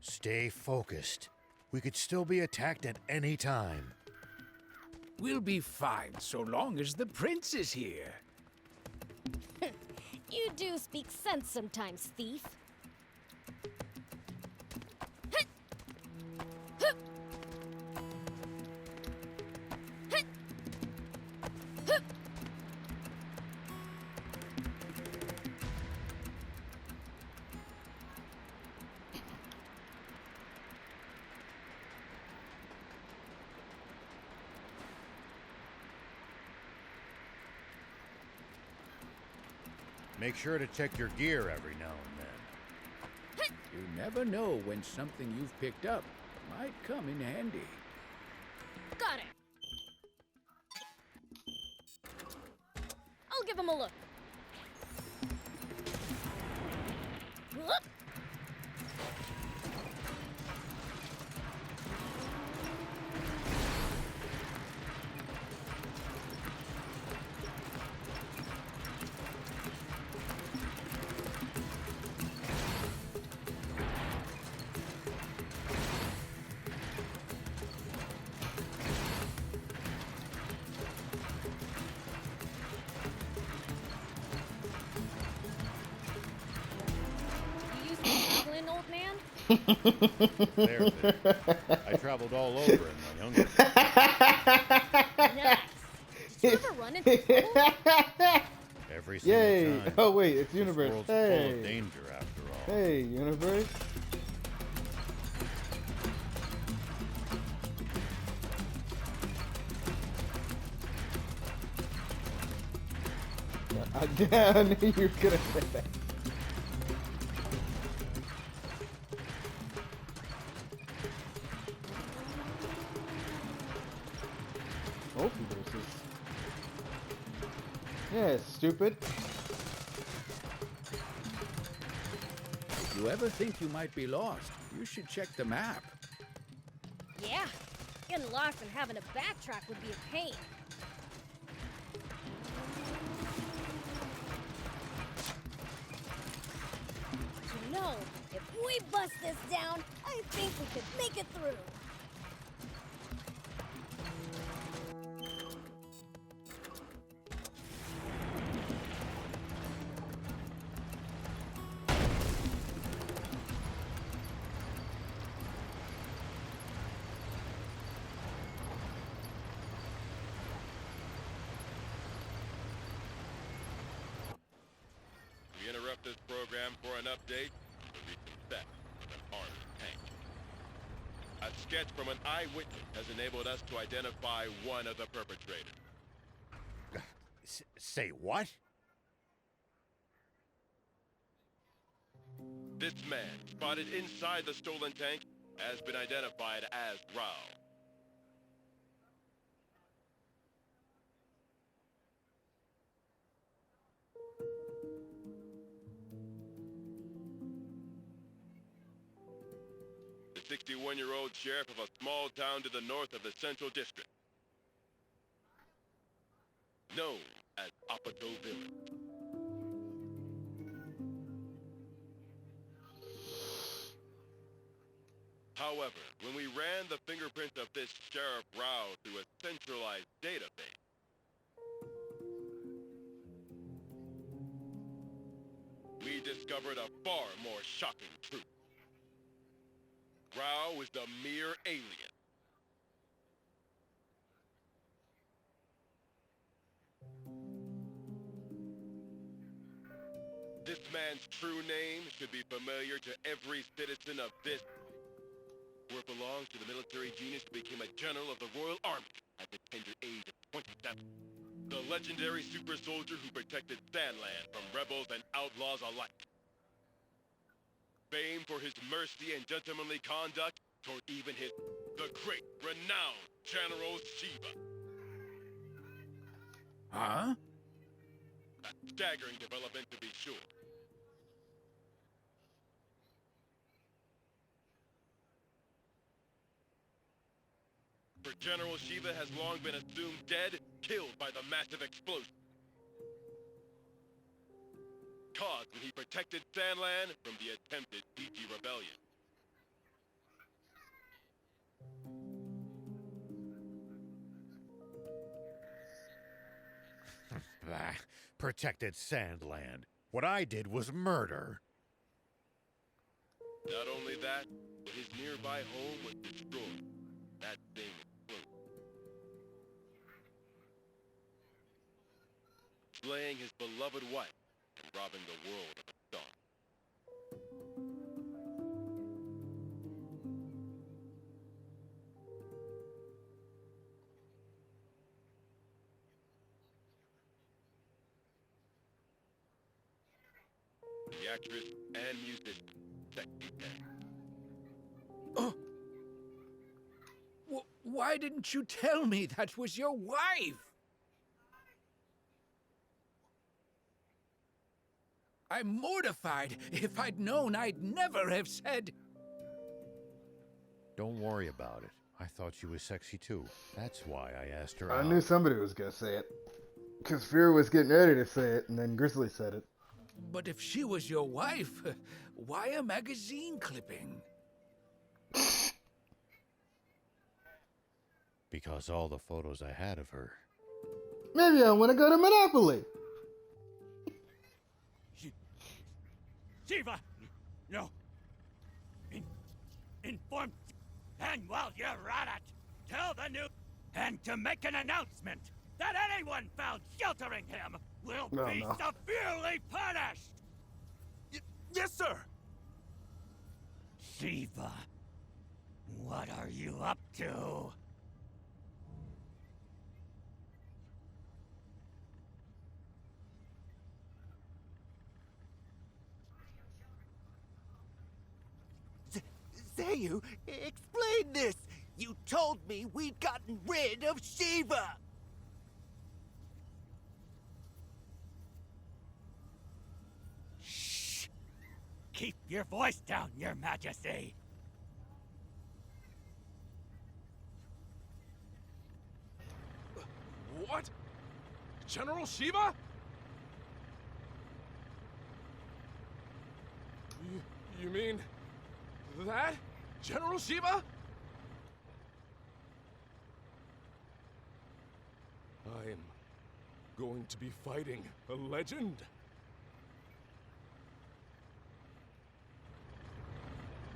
Stay focused. We could still be attacked at any time. We'll be fine so long as the prince is here. You do speak sense sometimes, thief. Make sure to check your gear every now and then. You never know when something you've picked up might come in handy. Got it. I'll give him a look. Whoop. You used to traveling, old man? There. I traveled all over in my younger days. Nice. Did you ever run into trouble? Every single Yay! time. Oh wait, it's This Universe. world's full Hey. of danger after all. Hey, Universe. I knew you were gonna say that. Multiverses. Yeah, stupid. If you ever think you might be lost, you should check the map. Yeah. Getting lost and having to backtrack would be a pain. You know, if we bust this down, I think we could make it through. We interrupt this program for an update on the recent theft of an armed tank. A sketch from an eyewitness has enabled us to identify one of the perpetrators. Say what? This man, spotted inside the stolen tank, has been identified as Rao. The 61-year-old sheriff of a small town to the north of the Central District, known as Apato Village. However, when we ran the fingerprints of this Sheriff Rao through a centralized database, we discovered a far more shocking truth. Rao is the mere alien. This man's true name should be familiar to every citizen of this, where it belongs to the military genius who became a general of the Royal Army at the tender age of 27. The legendary super soldier who protected Sandland from rebels and outlaws alike. Famed for his mercy and gentlemanly conduct toward even the great, renowned General Shiva. Huh? A staggering development to be sure. For General Shiva has long been assumed dead, killed by the massive explosion caused when he protected Sandland from the attempted Fiji rebellion. Bah, protected Sandland. What I did was murder. Not only that, but his nearby home was destroyed. That thing is closed. Slaying his beloved wife and robbing the world of a star. The actress and musician, Sexy Pam. Why didn't you tell me that was your wife? I'm mortified. If I'd known, I'd never have said... Don't worry about it. I thought she was sexy too. That's why I asked her I out. knew somebody was gonna say it. Because Fear was getting ready to say it, and then Grizzly said it. But if she was your wife, why a magazine clipping? Because all the photos I had of her. Maybe I want to go to Monopoly. Shiva! No. Inform. And while you're at it, tell the new. And to make an announcement that anyone found sheltering him will be severely punished! Yes, sir! Shiva, what are you up to? Zayu, explain this! You told me we'd gotten rid of Shiva! Shh! Keep your voice down, Your Majesty! What? General Shiva? You mean that? General Shiva? I am going to be fighting a legend.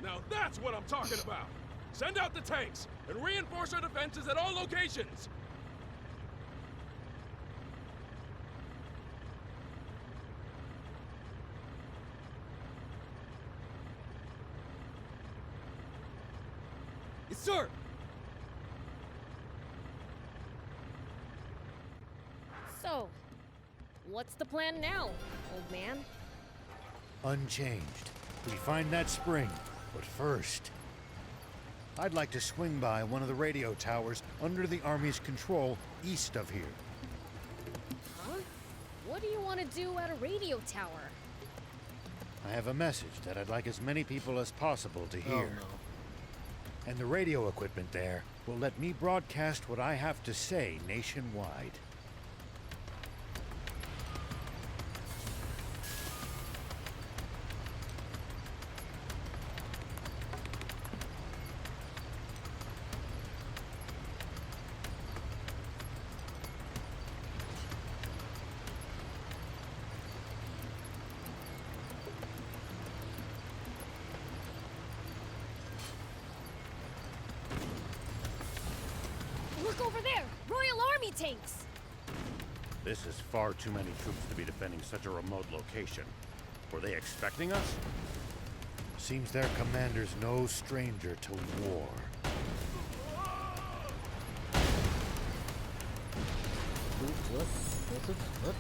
Now that's what I'm talking about! Send out the tanks and reinforce our defenses at all locations! Yes, sir! So, what's the plan now, old man? Unchanged. We find that spring. But first, I'd like to swing by one of the radio towers under the Army's control east of here. Huh? What do you want to do at a radio tower? I have a message that I'd like as many people as possible to hear. Oh, no. And the radio equipment there will let me broadcast what I have to say nationwide. Look over there! Royal Army tanks! This is far too many troops to be defending such a remote location. Were they expecting us? Seems their commander's no stranger to war. What? What's it? What?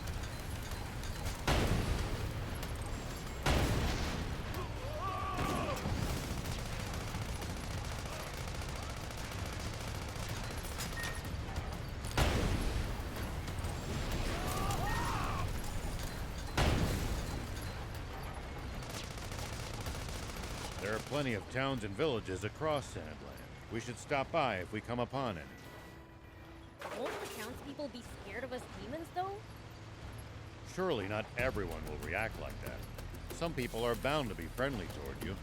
There are plenty of towns and villages across Sandland. We should stop by if we come upon any. Won't the townspeople be scared of us demons, though? Surely not everyone will react like that. Some people are bound to be friendly toward you.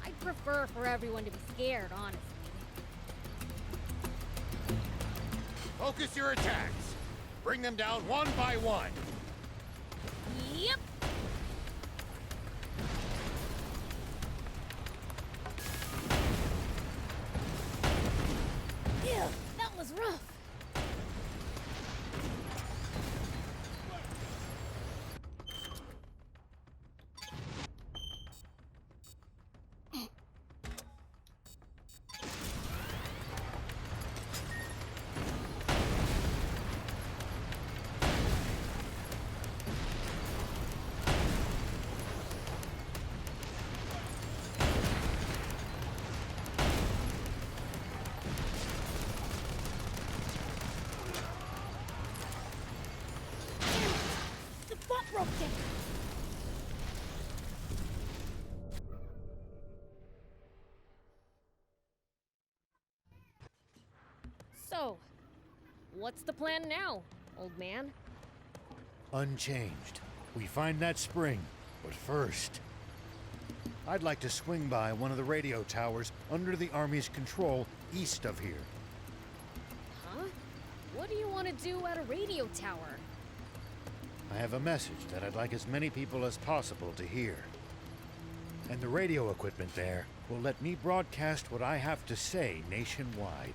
I'd prefer for everyone to be scared, honestly. Focus your attacks. Bring them down one by one. Yep. Ew, that was rough. The butt broke down. So, what's the plan now, old man? Unchanged. We find that spring, but first, I'd like to swing by one of the radio towers under the Army's control east of here. Huh? What do you want to do at a radio tower? I have a message that I'd like as many people as possible to hear. And the radio equipment there will let me broadcast what I have to say nationwide.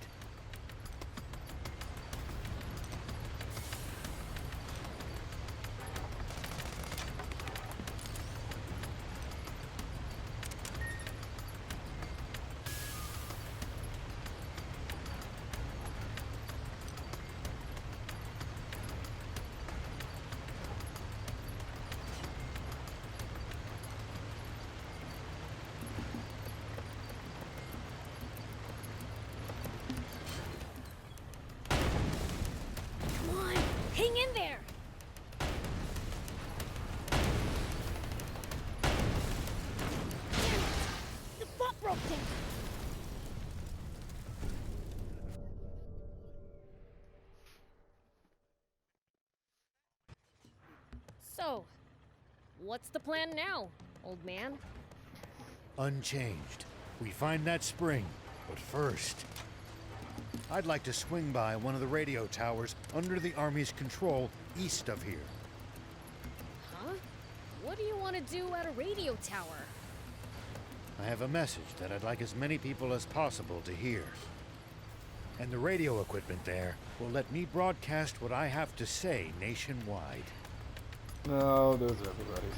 Come on, hang in there! Damn it! The butt broke down! So, what's the plan now, old man? Unchanged. We find that spring, but first, I'd like to swing by one of the radio towers under the Army's control east of here. Huh? What do you want to do at a radio tower? I have a message that I'd like as many people as possible to hear. And the radio equipment there will let me broadcast what I have to say nationwide. No, those are everybody's.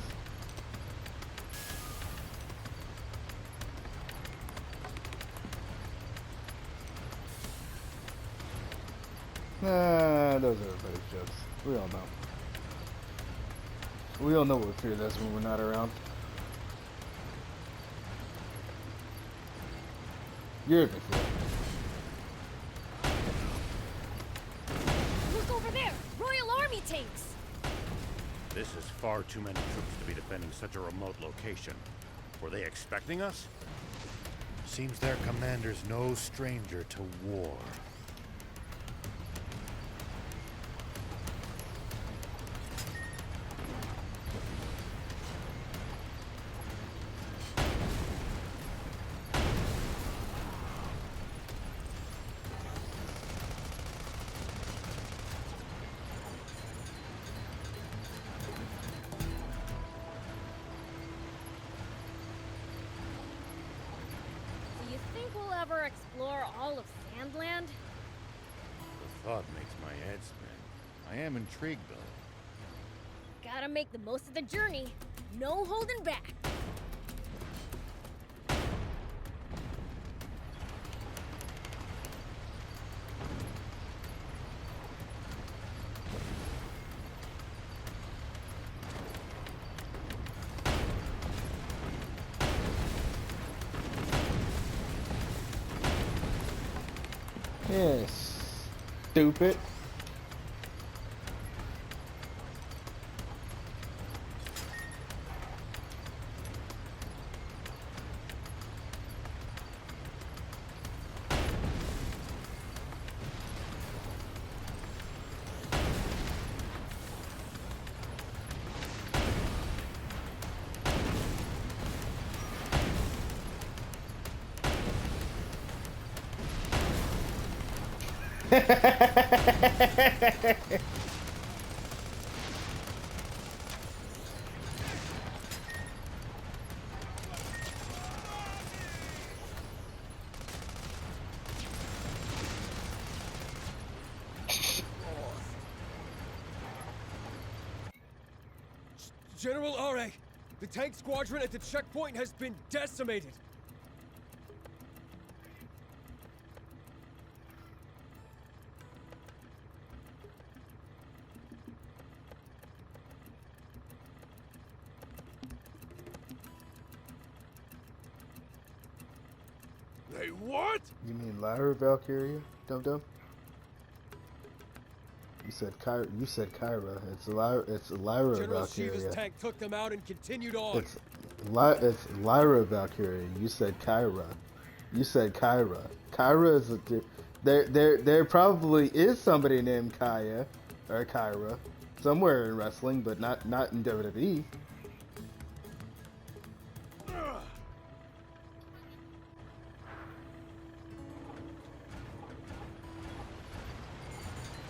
Nah, those are everybody's jokes. We all know. We all know what fear does when we're not around. You're a good fear. Look over there! Royal Army tanks! This is far too many troops to be defending such a remote location. Were they expecting us? Seems their commander's no stranger to war. Do you think we'll ever explore all of Sandland? The thought makes my head spin. I am intrigued, though. Gotta make the most of the journey. No holding back. Yes. Stupid. General Are, the tank squadron at the checkpoint has been decimated. They what? You mean Lyra Valkyria, Dum Dum? You said Kyra. You said Kyra. It's Lyra General Valkyria. Shiva's tank took them out and continued on. It's Lyra Valkyria. You said Kyra. You said Kyra. Kyra is there probably is somebody named Kaya or Kyra somewhere in wrestling, but not in WWE.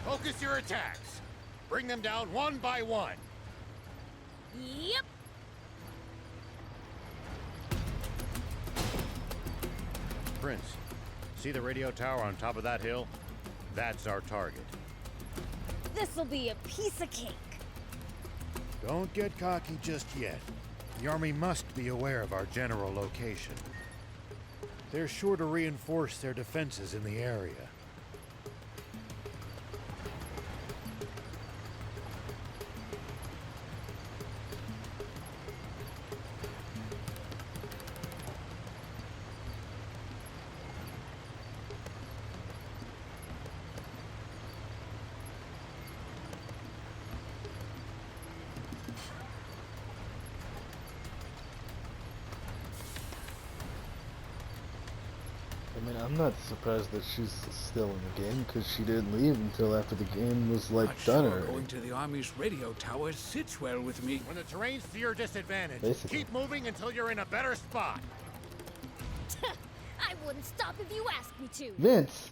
Focus your attacks. Bring them down one by one. Yep. Prince, see the radio tower on top of that hill? That's our target. This'll be a piece of cake. Don't get cocky just yet. The army must be aware of our general location. They're sure to reinforce their defenses in the area. I mean, I'm not surprised that she's still in the game because she didn't leave until after the game was like Not done sure already. going to the Army's radio tower sits well with me. When the terrain's to your disadvantage, Basically. keep moving until you're in a better spot. I wouldn't stop if you asked me to. Vince.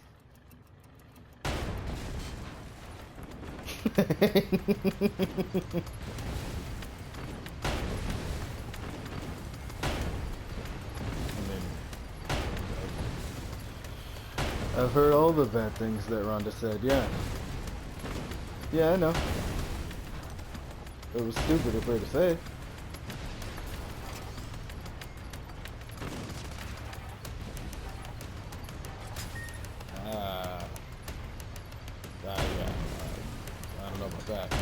I've heard all the bad things that Rhonda said, yeah. Yeah, I know. It was stupid of her to say. Yeah. I don't know about that.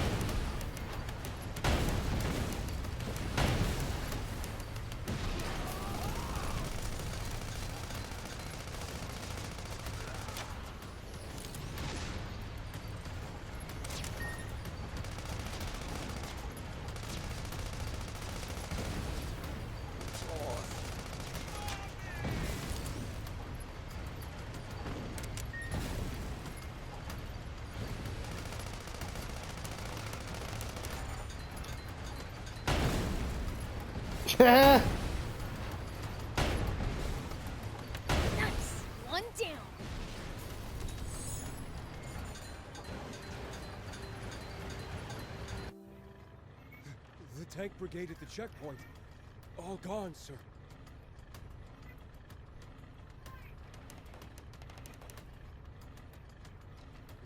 Nice. One down. The tank brigade at the checkpoint. All gone, sir.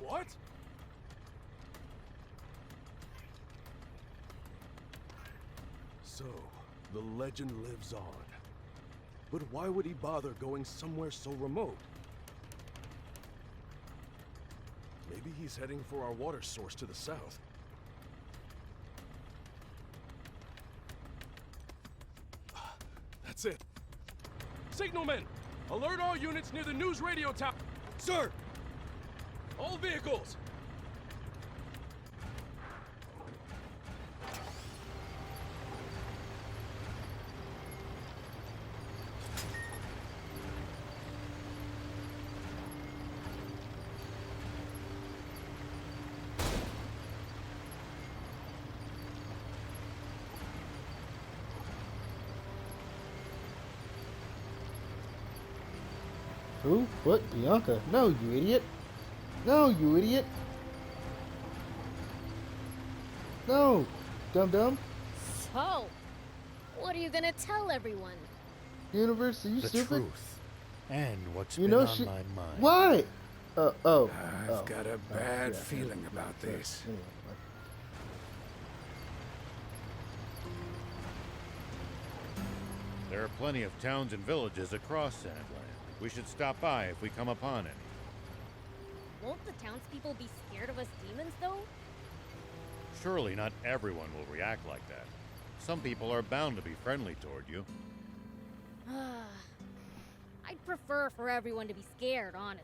What? So, the legend lives on. But why would he bother going somewhere so remote? Maybe he's heading for our water source to the south. That's it. Signalmen! Alert all units near the news radio tower! Sir! All vehicles! Who? What? Bianca? No, you idiot. No, you idiot. No, dum-dum. So, what are you gonna tell everyone? Universe, are you The stupid? truth. And what's You been know on she... my mind. Why? I've got a bad yeah, feeling yeah, about yeah, this. anyway. There are plenty of towns and villages across Sandland. We should stop by if we come upon any. Won't the townspeople be scared of us demons, though? Surely not everyone will react like that. Some people are bound to be friendly toward you. I'd prefer for everyone to be scared, honestly.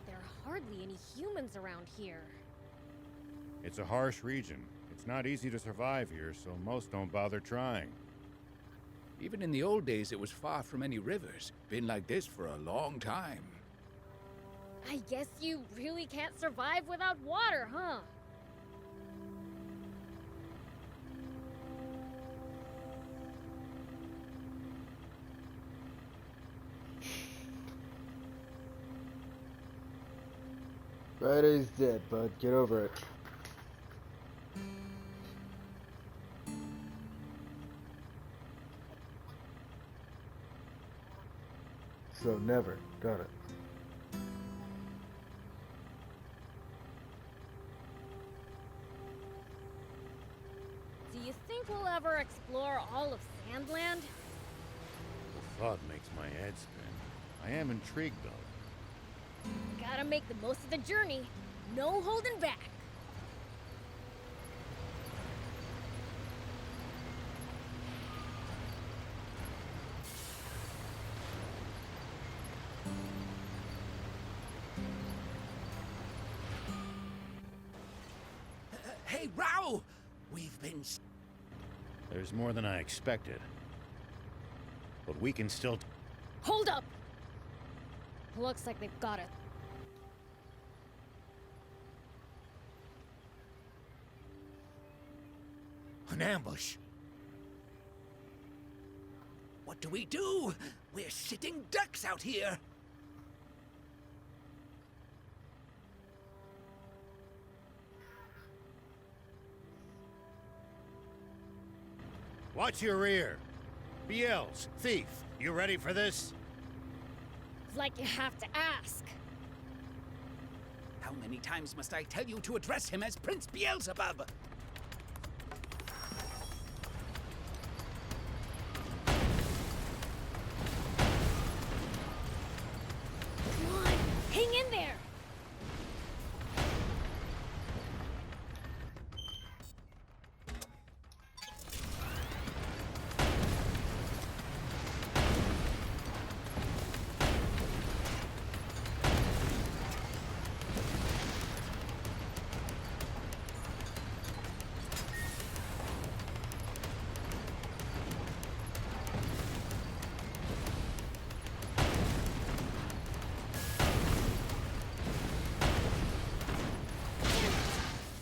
There are hardly any humans around here. It's a harsh region. It's not easy to survive here, so most don't bother trying. Even in the old days, it was far from any rivers. Been like this for a long time. I guess you really can't survive without water, huh? Friday's dead, bud. Get over it. So never. Got it. Do you think we'll ever explore all of Sandland? The thought makes my head spin. I am intrigued, though. Gotta make the most of the journey. No holding back. Hey, Rao! We've been... There's more than I expected. But we can still... Hold up! Looks like they've got it. An ambush. What do we do? We're sitting ducks out here. Watch your rear! Biels, thief, you ready for this? Like you have to ask. How many times must I tell you to address him as Prince Beelzebub? Come on, hang in there!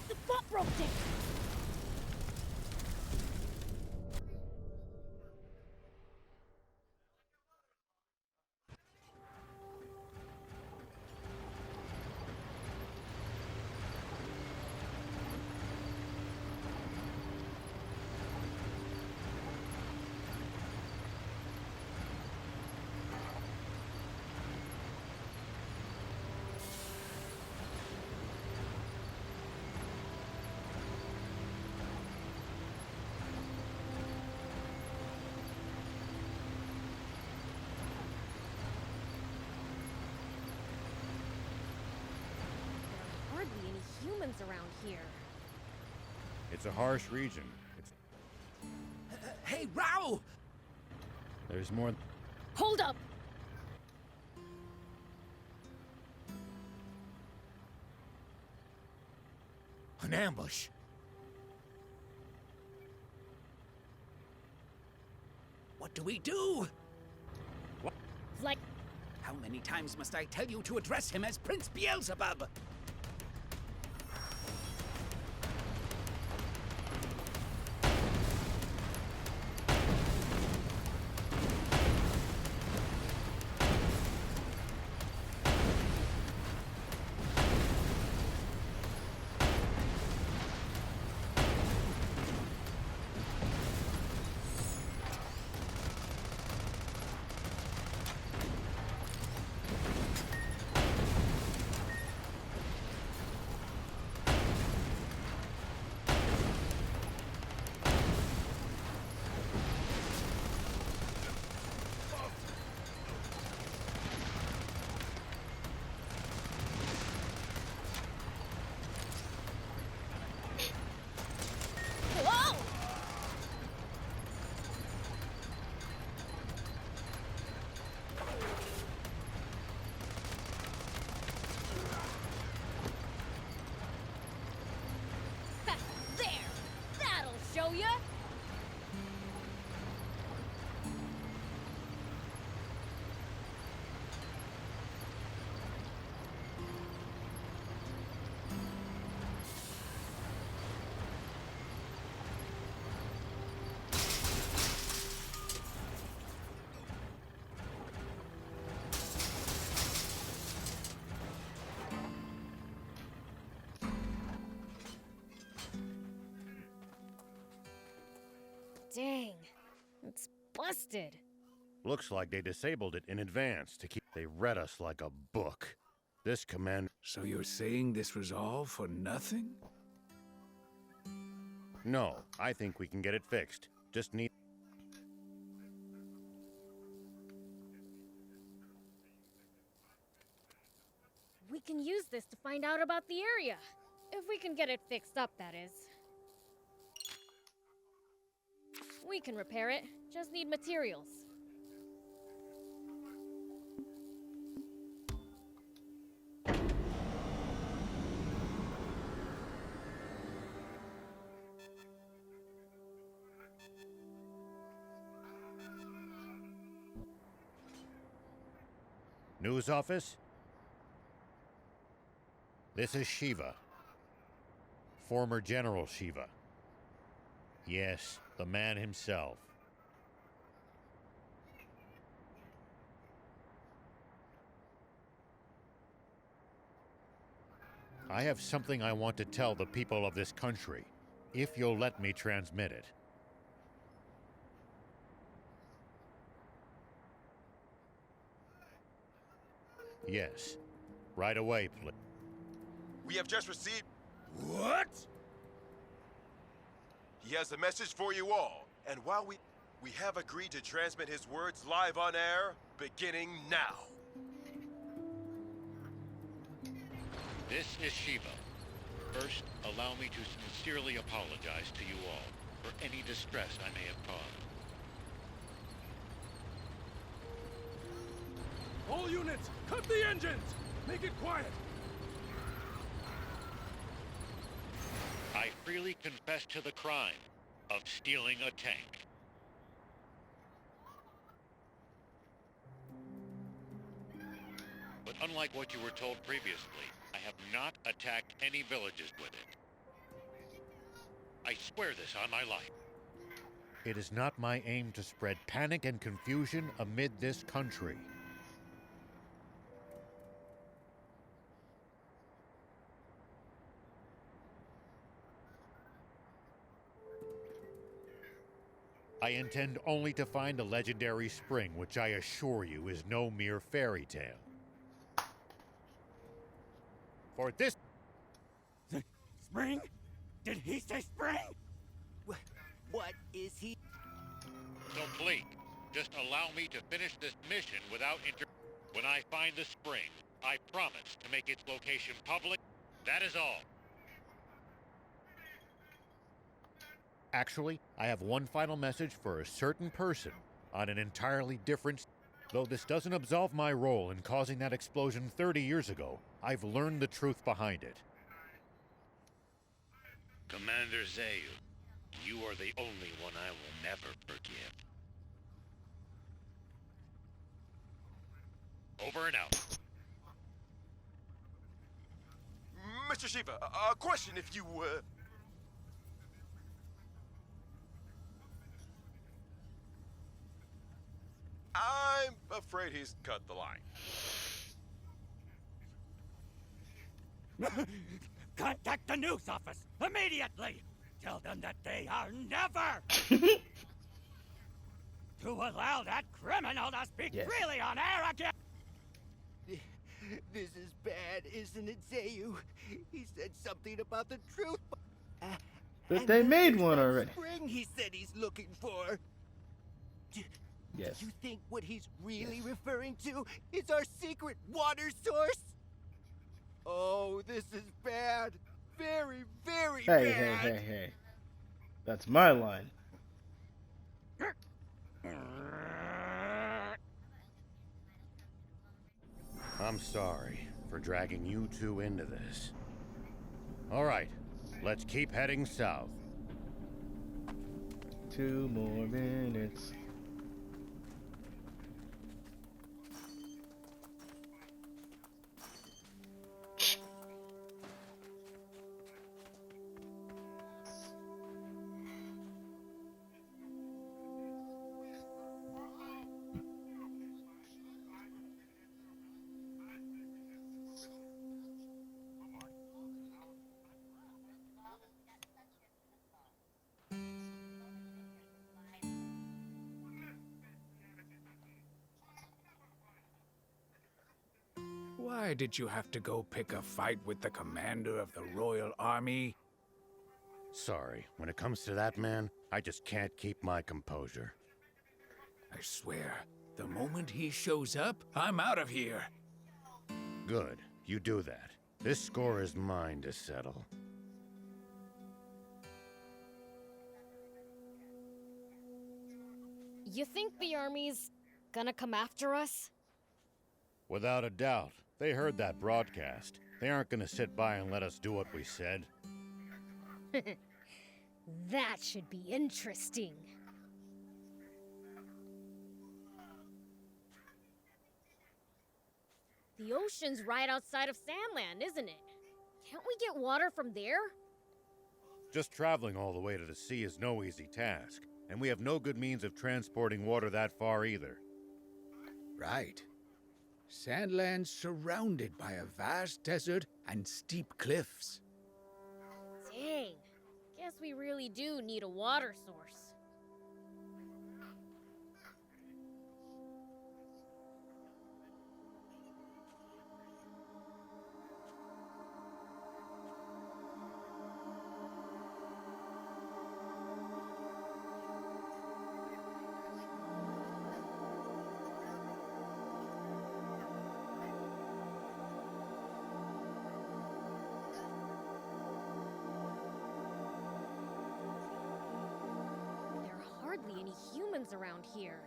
The butt broke it! There are hardly any humans around here. It's a harsh region. It's... Hey, Rao! There's more... Hold up! An An ambush. What do we do? Like, How many times must I tell you to address him as Prince Beelzebub? whoa! Ha, there! That'll show ya! Dang, it's busted. Looks like they disabled it in advance to keep. They read us like a book. This command. So you're saying this was all for nothing? No, I think we can get it fixed. Just need. We can use this to find out about the area. If we can get it fixed up, that is. We can repair it, just need materials. News office? This is Shiva. Former General Shiva. Yes, the man himself. I have something I want to tell the people of this country, if you'll let me transmit it. Yes. Right away, please. We have just received... What? He has a message for you all. And while we have agreed to transmit his words live on air, beginning now. This is Shiva. First, allow me to sincerely apologize to you all for any distress I may have caused. All units, cut the engines! Make it quiet! I freely confess to the crime of stealing a tank. But unlike what you were told previously, I have not attacked any villages with it. I swear this on my life. It is not my aim to spread panic and confusion amid this country. I intend only to find a legendary spring, which I assure you is no mere fairy tale. For this... Spring? Did he say spring? What is he? So please, just allow me to finish this mission without When I find the spring, I promise to make its location public. That is all. Actually, I have one final message for a certain person on an entirely different... Though this doesn't absolve my role in causing that explosion 30 years ago, I've learned the truth behind it. Commander Zayu, you are the only one I will never forgive. Over and out. Mr. Shiva, a question if you, I'm afraid he's cut the line. Contact the news office immediately! Tell them that they are never to allow that criminal to speak freely on air again! This is bad, isn't it, Zayu? He said something about the truth. But they made one already. Spring he said he's looking for. Yes. Do you think what he's really referring to is our secret water source? Oh, this is bad. Very, very bad. Hey. That's my line. I'm sorry for dragging you two into this. All right, let's keep heading south. 2 more minutes. Why did you have to go pick a fight with the commander of the Royal Army? Sorry, when it comes to that man, I just can't keep my composure. I swear, the moment he shows up, I'm out of here. Good, you do that. This score is mine to settle. You think the army's gonna come after us? Without a doubt. They heard that broadcast. They aren't gonna sit by and let us do what we said. That should be interesting. The ocean's right outside of Sandland, isn't it? Can't we get water from there? Just traveling all the way to the sea is no easy task, and we have no good means of transporting water that far either. Right. Sandland's surrounded by a vast desert and steep cliffs. Dang. Guess we really do need a water source. Hardly any humans around here.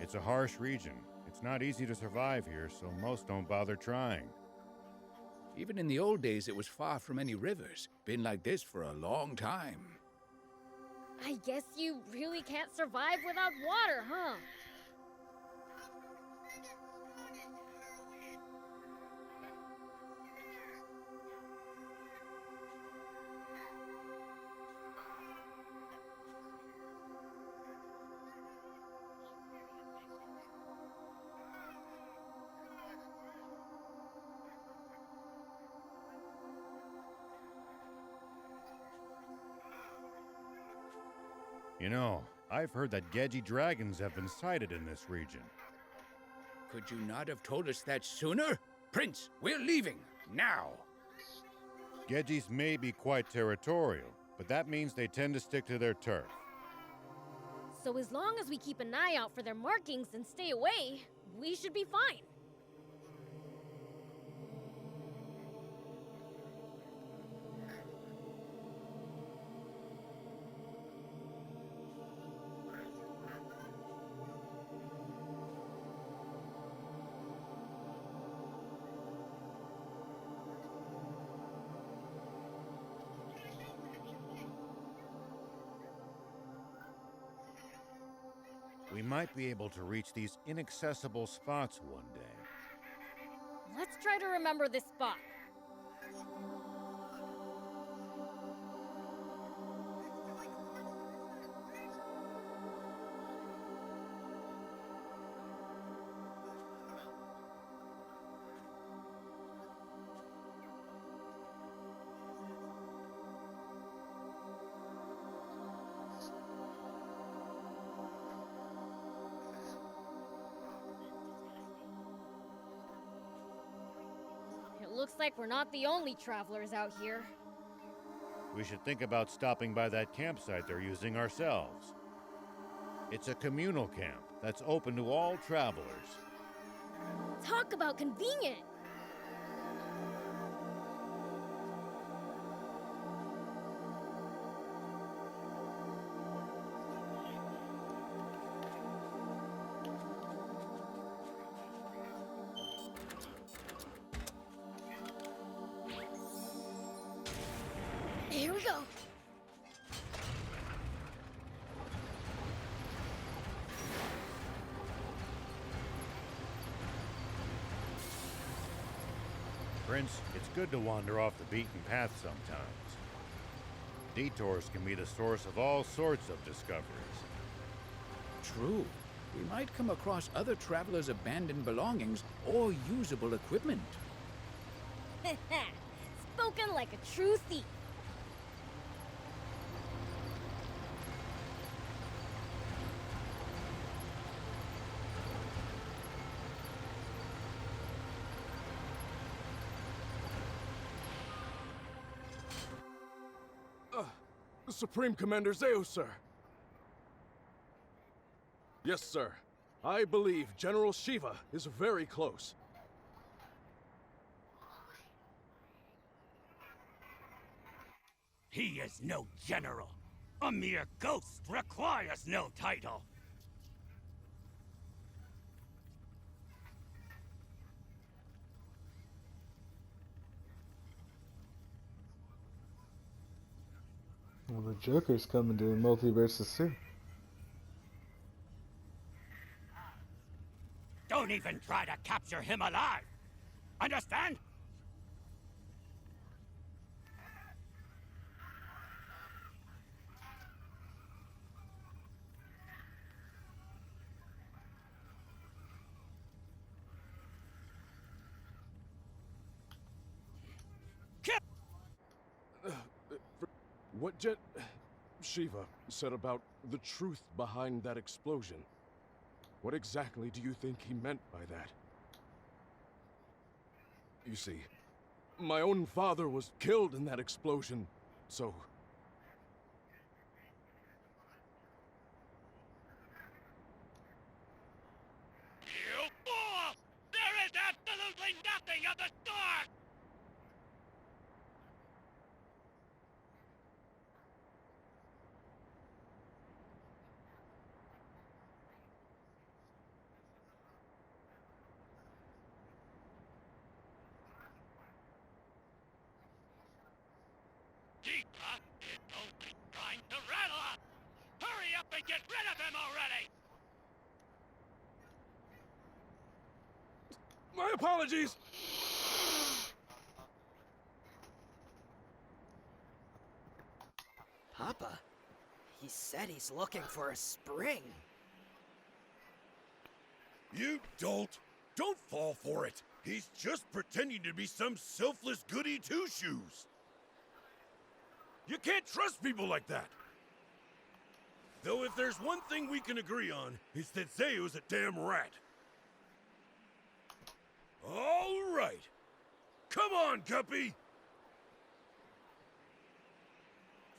It's a harsh region. It's not easy to survive here, so most don't bother trying. Even in the old days, it was far from any rivers. Been like this for a long time. I guess you really can't survive without water, huh? You know, I've heard that Gedji dragons have been sighted in this region. Could you not have told us that sooner? Prince, we're leaving, now! Gedjis may be quite territorial, but that means they tend to stick to their turf. So as long as we keep an eye out for their markings and stay away, we should be fine. We might be able to reach these inaccessible spots one day. Let's try to remember this spot. It looks like we're not the only travelers out here. We should think about stopping by that campsite they're using ourselves. It's a communal camp that's open to all travelers. Talk about convenient! Here we go. Prince, it's good to wander off the beaten path sometimes. Detours can be the source of all sorts of discoveries. True. We might come across other travelers' abandoned belongings or usable equipment. Spoken like a true thief. Supreme Commander Zeo, sir. Yes, sir. I believe General Shiva is very close. He is no general. A mere ghost requires no title. Well, the Joker's coming to Multiverses too. Don't even try to capture him alive. Understand? What Shiva said about the truth behind that explosion. What exactly do you think he meant by that? You see, my own father was killed in that explosion, so... You fool! There is absolutely nothing of the sort! Shiva is only trying to rattle us! Hurry up and get rid of him already! My apologies! Papa, he said he's looking for a spring. You dolt! Don't fall for it! He's just pretending to be some selfless goody two-shoes! You can't trust people like that! Though if there's one thing we can agree on, it's that Zeo's a damn rat. All right! Come on, Guppy!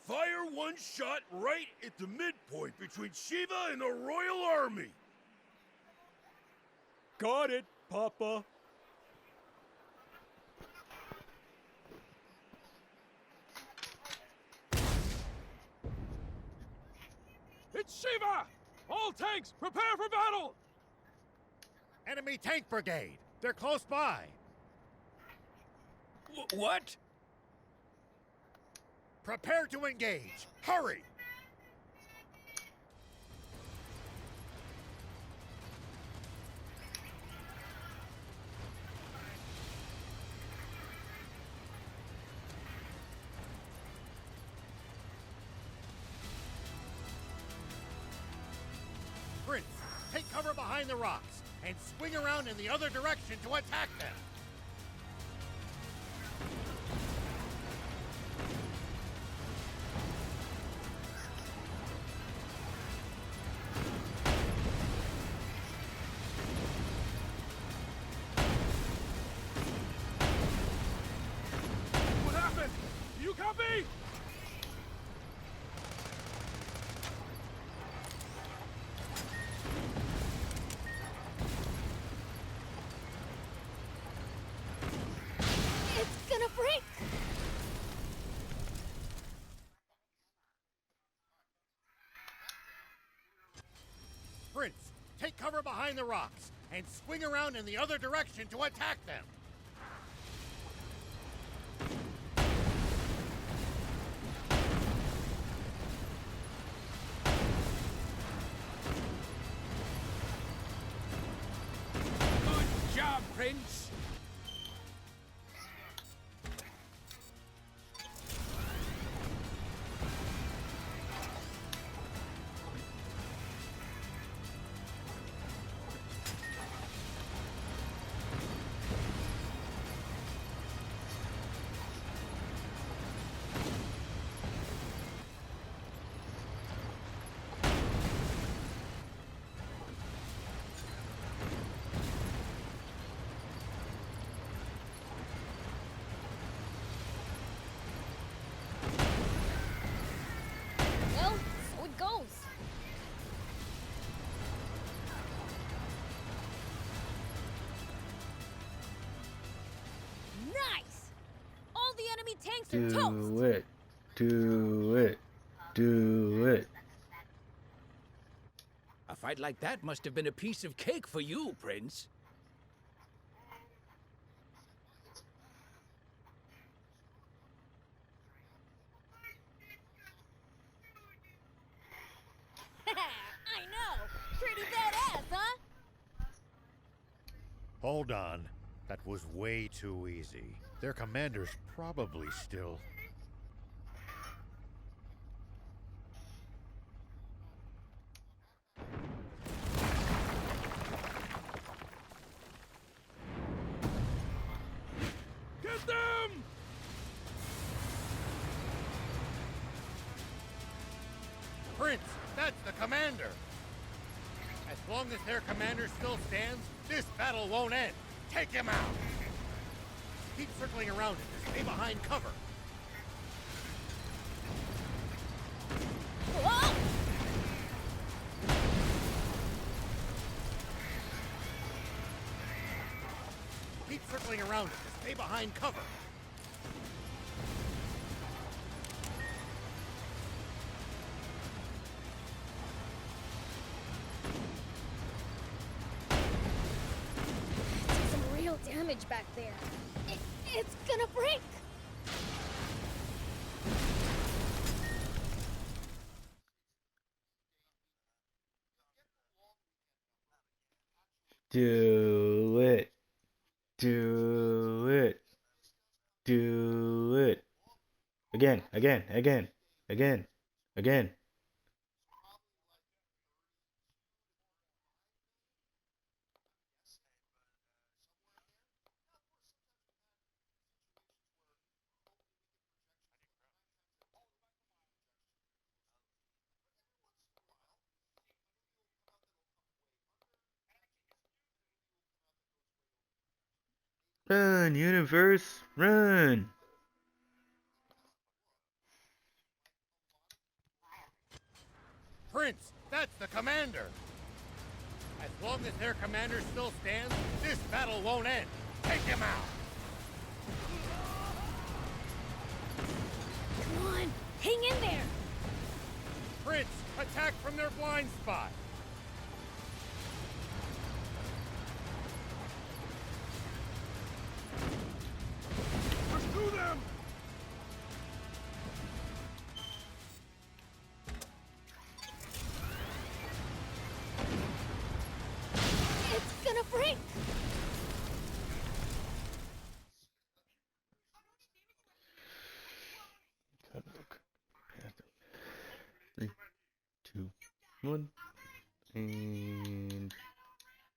Fire one shot right at the midpoint between Shiva and the Royal Army! Got it, Papa. It's Shiva! All tanks, prepare for battle! Enemy tank brigade! They're close by! What? Prepare to engage! Hurry! Prince, take cover behind the rocks and swing around in the other direction to attack them. What happened? Do you copy? It's gonna break! Prince, take cover behind the rocks and swing around in the other direction to attack them. Good job, Prince. Well, so it goes. Nice! All the enemy tanks are toast! Do it. Do it. Do it. A fight like that must have been a piece of cake for you, Prince. I know! Pretty badass, huh? Hold on. That was way too easy. Their commander's probably still... Get them! Prince, that's the commander! As long as their commander still stands, this battle won't end. Take him out! Keep circling around it and stay behind cover. Whoa! Keep circling around it and stay behind cover. Took some real damage back there. It's gonna break! Do it. Do it. Do it. Again, again, again, again, again. Run, universe, run! Prince, that's the commander! As long as their commander still stands, this battle won't end. Take him out! Come on, hang in there! Prince, attack from their blind spot! Pursue them! It's gonna break! Three, two, one.